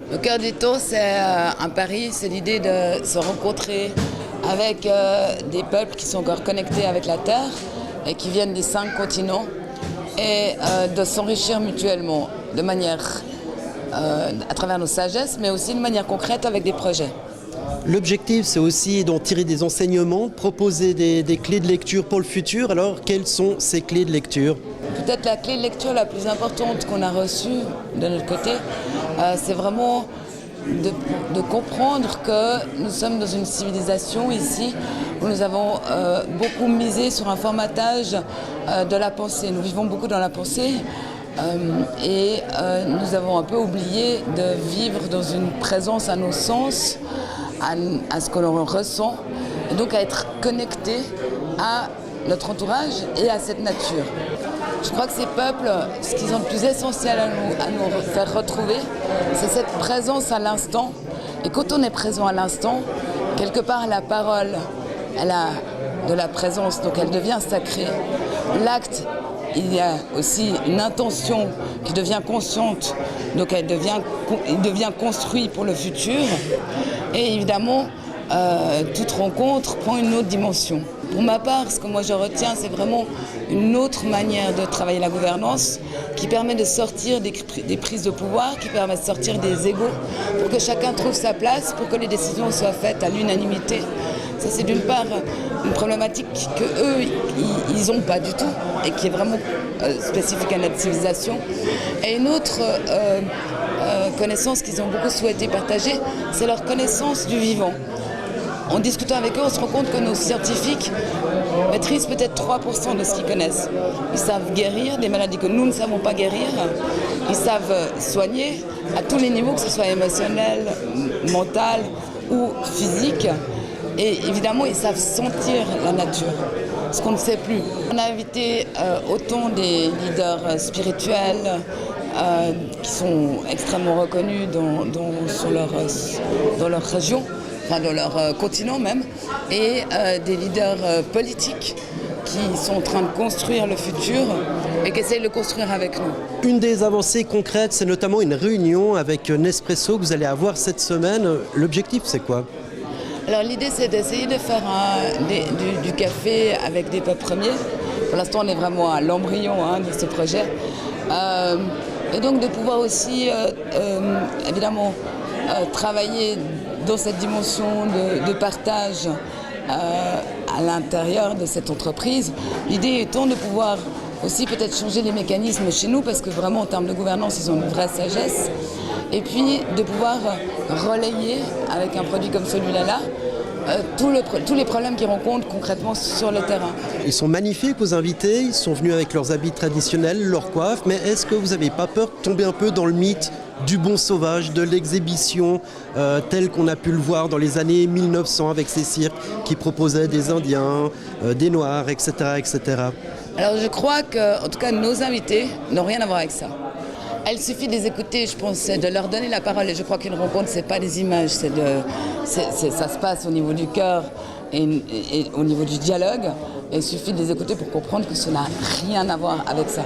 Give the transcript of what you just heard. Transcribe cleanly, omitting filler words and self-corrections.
Le cœur du tour, c'est un pari, c'est l'idée de se rencontrer avec des peuples qui sont encore connectés avec la Terre et qui viennent des 5 continents et de s'enrichir mutuellement de manière à travers nos sagesses, mais aussi de manière concrète avec des projets. L'objectif, c'est aussi d'en tirer des enseignements, de proposer des clés de lecture pour le futur. Alors, quelles sont ces clés de lecture? Peut-être la clé de lecture la plus importante qu'on a reçue de notre côté, c'est vraiment de comprendre que nous sommes dans une civilisation ici où nous avons beaucoup misé sur un formatage de la pensée. Nous vivons beaucoup dans la pensée et nous avons un peu oublié de vivre dans une présence à nos sens, à ce que l'on ressent, et donc à être connecté à notre entourage et à cette nature. Je crois que ces peuples, ce qu'ils ont de plus essentiel à nous faire retrouver, c'est cette présence à l'instant. Et quand on est présent à l'instant, quelque part la parole, elle a de la présence, donc elle devient sacrée. L'acte, il y a aussi une intention qui devient consciente, donc il devient construit pour le futur. Et évidemment, toute rencontre prend une autre dimension. Pour ma part, ce que moi je retiens, c'est vraiment une autre manière de travailler la gouvernance qui permet de sortir des prises de pouvoir, qui permet de sortir des égos, pour que chacun trouve sa place, pour que les décisions soient faites à l'unanimité. Ça, c'est d'une part une problématique qu'eux, ils n'ont pas du tout et qui est vraiment spécifique à notre civilisation. Et une autre connaissance qu'ils ont beaucoup souhaité partager, c'est leur connaissance du vivant. En discutant avec eux, on se rend compte que nos scientifiques maîtrisent peut-être 3% de ce qu'ils connaissent. Ils savent guérir des maladies que nous ne savons pas guérir. Ils savent soigner à tous les niveaux, que ce soit émotionnel, mental ou physique. Et évidemment, ils savent sentir la nature, ce qu'on ne sait plus. On a invité autant des leaders spirituels qui sont extrêmement reconnus dans leur région, enfin dans leur continent même, et des leaders politiques qui sont en train de construire le futur et qui essayent de le construire avec nous. Une des avancées concrètes, c'est notamment une réunion avec Nespresso que vous allez avoir cette semaine. L'objectif, c'est quoi? Alors l'idée, c'est d'essayer de faire du café avec des peuples premiers. Pour l'instant, on est vraiment à l'embryon de ce projet. Et donc de pouvoir aussi, évidemment, travailler dans cette dimension de partage à l'intérieur de cette entreprise. L'idée étant de pouvoir aussi peut-être changer les mécanismes chez nous, parce que vraiment en termes de gouvernance, ils ont une vraie sagesse. Et puis de pouvoir relayer avec un produit comme celui-là, tous les problèmes qu'ils rencontrent concrètement sur le terrain. Ils sont magnifiques, vos invités, ils sont venus avec leurs habits traditionnels, leur coiffe, mais est-ce que vous n'avez pas peur de tomber un peu dans le mythe du bon sauvage, de l'exhibition tel qu'on a pu le voir dans les années 1900 avec ces cirques qui proposaient des Indiens, des Noirs, etc., etc. Alors je crois que, en tout cas, nos invités n'ont rien à voir avec ça. Il suffit de les écouter, je pense, de leur donner la parole. Et je crois qu'une rencontre, c'est pas des images, ça se passe au niveau du cœur et au niveau du dialogue. Et il suffit de les écouter pour comprendre que ça n'a rien à voir avec ça.